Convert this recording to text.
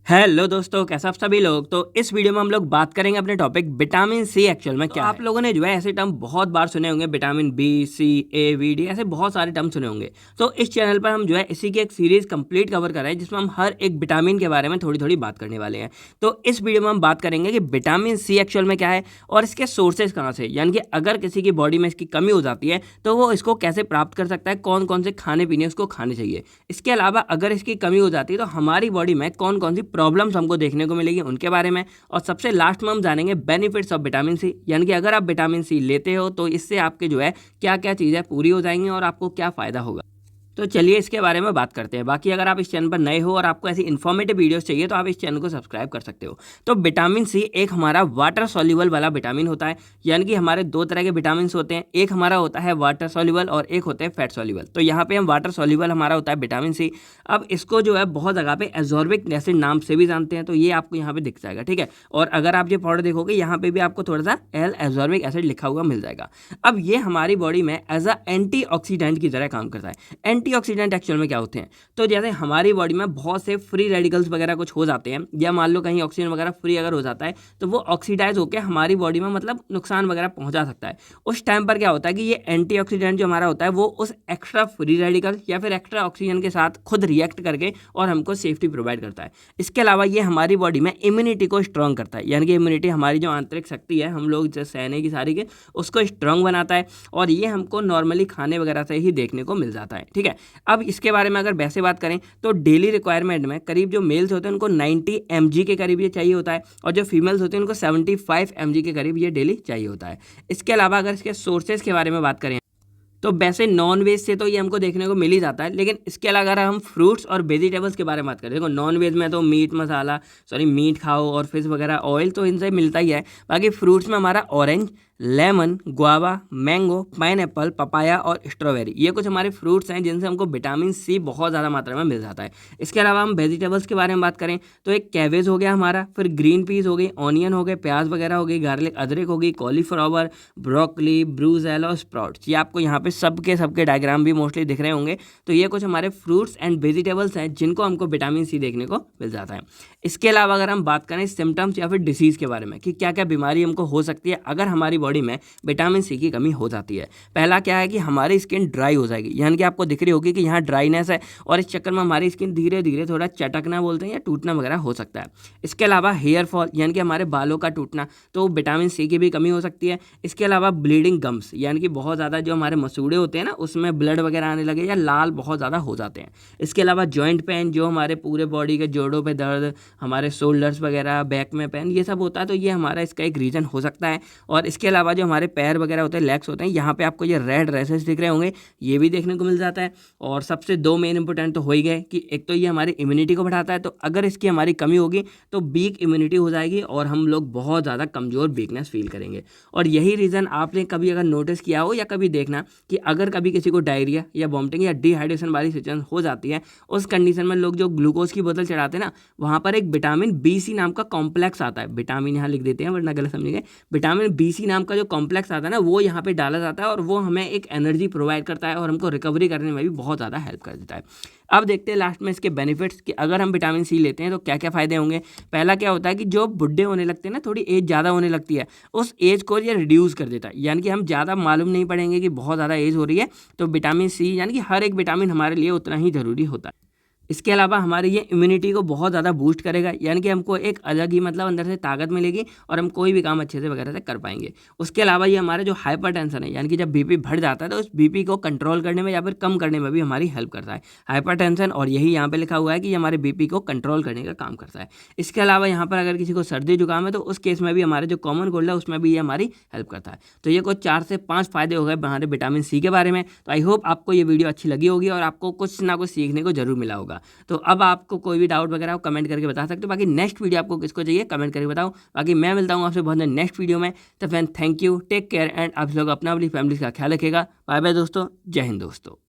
Hello दोस्तों, कैसे आप सभी लोग। तो इस वीडियो में हम लोग बात करेंगे अपने टॉपिक विटामिन सी एक्चुअल में क्या है। आप लोगों ने जो है ऐसे टर्म बहुत बार सुने होंगे, vitamin B, C, A, V, D, ऐसे बहुत सारे टर्म सुने होंगे। तो इस चैनल पर हम जो है इसी की एक सीरीज कंप्लीट कवर कर रहे हैं, जिसमें हम हर एक विटामिन के बारे में थोड़ी थोड़ी बात करने वाले हैं। तो इस वीडियो में हम बात करेंगे कि विटामिन सी एक्चुअल में क्या है और इसके सोर्सेज कहाँ से, यानी कि अगर किसी की बॉडी में इसकी कमी हो जाती है तो वो इसको कैसे प्राप्त कर सकता है, कौन कौन से खाने पीने उसको खाने चाहिए। इसके अलावा अगर इसकी कमी हो जाती है तो हमारी बॉडी में कौन कौन सी प्रॉब्लम्स हमको देखने को मिलेगी उनके बारे में। और सबसे लास्ट में हम जानेंगे बेनिफिट्स ऑफ विटामिन सी, यानी कि अगर आप विटामिन सी लेते हो तो इससे आपके जो है क्या क्या चीज़ें पूरी हो जाएंगी और आपको क्या फ़ायदा होगा। तो चलिए इसके बारे में बात करते हैं। बाकी अगर आप इस चैनल पर नए हो और आपको ऐसी इन्फॉर्मेटिव वीडियोस चाहिए तो आप इस चैनल को सब्सक्राइब कर सकते हो। तो विटामिन सी एक हमारा वाटर सॉल्युबल वाला विटामिन होता है, यानी कि हमारे दो तरह के विटामिन होते हैं। एक हमारा होता है वाटर सॉल्युबल और एक होता है फैट सॉल्युबल। तो यहाँ पे हम वाटर सॉल्युबल हमारा होता है विटामिन सी। अब इसको जो है बहुत जगह पे एजॉर्बिक एसिड नाम से भी जानते हैं, तो ये आपको यहाँ पे दिख जाएगा, ठीक है। और अगर आप ये पाउडर देखोगे यहाँ पे भी आपको थोड़ा सा एल एजॉर्बिक एसिड लिखा हुआ मिल जाएगा। अब ये हमारी बॉडी में एज अ एंटीऑक्सीडेंट की तरह काम करता है। एंटीऑक्सीडेंट एक्चुअल में क्या होते हैं, तो जैसे हमारी बॉडी में बहुत से फ्री रेडिकल्स वगैरह कुछ हो जाते हैं, या मान लो कहीं ऑक्सीजन वगैरह फ्री अगर हो जाता है तो वो ऑक्सीडाइज होकर हमारी बॉडी में मतलब नुकसान वगैरह पहुंचा सकता है। उस टाइम पर क्या होता है कि ये एंटीऑक्सीडेंट जो हमारा होता है वो उस एक्स्ट्रा फ्री रेडिकल या फिर एक्स्ट्रा ऑक्सीजन के साथ खुद रिएक्ट करके और हमको सेफ्टी प्रोवाइड करता है। इसके अलावा ये हमारी बॉडी में इम्यूनिटी को स्ट्रॉन्ग करता है, यानी कि इम्यूनिटी हमारी जो आंतरिक शक्ति है हम लोग जो सहने की सारी के उसको स्ट्रॉन्ग बनाता है। और ये हमको नॉर्मली खाने वगैरह से ही देखने को मिल जाता है, ठीक है। अब इसके बारे में अगर वैसे बात करें तो डेली रिक्वायरमेंट में करीब जो मेल्स होते हैं उनको 90 mg के करीब ये चाहिए होता है, और जो फीमेल्स होते हैं उनको 75 mg के करीब ये डेली चाहिए होता है। इसके अलावा अगर इसके सोर्सेज के बारे में बात करें तो वैसे नॉन वेज से तो ये हमको देखने को मिल ही जाता है, लेकिन इसके अलावा अगर हम फ्रूट्स और वेजिटेबल्स के बारे में बात करें, देखो नॉन वेज में तो मीट खाओ और फिश वगैरह ऑयल तो इनसे मिलता ही है। बाकी फ्रूट्स में हमारा orange, lemon, guava, mango, pineapple, papaya और स्ट्रॉबेरी, ये कुछ हमारे फ्रूट्स हैं जिनसे हमको विटामिन सी बहुत ज़्यादा मात्रा में मिल जाता है। इसके अलावा हम वेजिटेबल्स के बारे में बात करें तो एक कैबेज हो गया हमारा, फिर ग्रीन पीस हो गई, ऑनियन हो गए, प्याज वगैरह हो गई, गार्लिक अदरक हो गई, कॉलीफ्लावर, ब्रोकली, ब्रूजेल और स्प्राउट्स, ये आपको यहाँ पे सबके डायग्राम भी मोस्टली दिख रहे होंगे। तो ये कुछ हमारे फ्रूट्स एंड वेजिटेबल्स हैं जिनको हमको विटामिन सी देखने को मिल जाता है। इसके अलावा अगर हम बात करें सिम्टम्स या फिर डिसीज़ के बारे में कि क्या क्या बीमारी हमको हो सकती है अगर हमारी बॉडी में विटामिन सी की कमी हो जाती है। पहला क्या है कि हमारी स्किन ड्राई हो जाएगी, यानी कि आपको दिख रही होगी कि यहाँ ड्राइनेस है और इस चक्कर में हमारी स्किन धीरे धीरे थोड़ा चटकना बोलते हैं या टूटना वगैरह हो सकता है। इसके अलावा हेयर फॉल, यानी कि हमारे बालों का टूटना, तो विटामिन सी की भी कमी हो सकती है। इसके अलावा ब्लीडिंग गम्स, यानी कि बहुत ज़्यादा जो हमारे मसूड़े होते हैं ना उसमें ब्लड वगैरह आने लगे या लाल बहुत ज़्यादा हो जाते हैं। इसके अलावा जॉइंट पेन, जो हमारे पूरे बॉडी के जोड़ों पे दर्द, हमारे शोल्डर्स वगैरह, बैक में पेन, ये सब होता है, तो ये हमारा इसका एक रीज़न हो सकता है। और इसके अलावा जो हमारे पैर वगैरह होते हैं, लेग्स होते हैं, यहाँ पे आपको ये रेड रैशेस दिख रहे होंगे, ये भी देखने को मिल जाता है। और सबसे दो मेन इंपॉर्टेंट तो हो ही गए कि एक तो ये हमारी इम्यूनिटी को बढ़ाता है, तो अगर इसकी हमारी कमी होगी तो वीक इम्यूनिटी हो जाएगी और हम लोग बहुत ज़्यादा कमज़ोर, वीकनेस फील करेंगे। और यही रीज़न आपने कभी अगर नोटिस किया हो या कभी देखना कि अगर कभी किसी को डायरिया या वॉमिटिंग या डिहाइड्रेशन वाली सिचुएशन हो जाती है, उस कंडीशन में लोग जो ग्लूकोज की बोतल चढ़ाते हैं ना, वहाँ पर एक विटामिन बी सी नाम का कॉम्प्लेक्स आता है, विटामिन यहाँ लिख देते हैं वरना गलत समझेंगे, विटामिन बी सी नाम का जो कॉम्प्लेक्स आता है ना वो यहाँ पे डाला जाता है और वो हमें एक एनर्जी प्रोवाइड करता है और हमको रिकवरी करने में भी बहुत ज़्यादा हेल्प कर देता है। अब देखते हैं लास्ट में इसके बेनिफिट्स कि अगर हम विटामिन सी लेते हैं तो क्या क्या फ़ायदे होंगे। पहला क्या होता है कि जो बुढ़े होने लगते हैं ना, थोड़ी एज ज़्यादा होने लगती है, उस एज को ये रिड्यूस कर देता है, यानी कि हम ज़्यादा मालूम नहीं पड़ेंगे कि बहुत ज़्यादा एज हो रही है। तो विटामिन सी यानी कि हर एक विटामिन हमारे लिए उतना ही ज़रूरी होता है। इसके अलावा हमारी ये इम्यूनिटी को बहुत ज़्यादा बूस्ट करेगा, यानी कि हमको एक अलग ही मतलब अंदर से ताकत मिलेगी और हम कोई भी काम अच्छे से वगैरह से कर पाएंगे। उसके अलावा ये हमारा जो हाइपरटेंशन है, यानी कि जब बीपी बढ़ जाता है तो उस बीपी को कंट्रोल करने में या फिर कम करने में भी हमारी हेल्प करता है हाइपरटेंशन, और यही यहाँ पे लिखा हुआ है कि ये हमारे बीपी को कंट्रोल करने का काम करता है। इसके अलावा यहाँ पर अगर किसी को सर्दी जुकाम है तो उस केस में भी हमारे जो कॉमन कोल्ड है उसमें भी ये हमारी हेल्प करता है। तो ये कुछ 4 से 5 फायदे हो गए हमारे विटामिन सी के बारे में। तो आई होप आपको ये वीडियो अच्छी लगी होगी और आपको कुछ ना कुछ सीखने को जरूर मिला होगा। तो अब आपको कोई भी डाउट वगैरह हो कमेंट करके बता सकते हो। बाकी नेक्स्ट वीडियो आपको किसको चाहिए कमेंट करके बताओ। बाकी मैं मिलता हूँ आपसे बहुत नेक्स्ट वीडियो में। तो friend thank you, take care and आप लोग अपना अपनी फैमिली का ख्याल रखिएगा। बाय बाय दोस्तों, जय हिंद दोस्तों।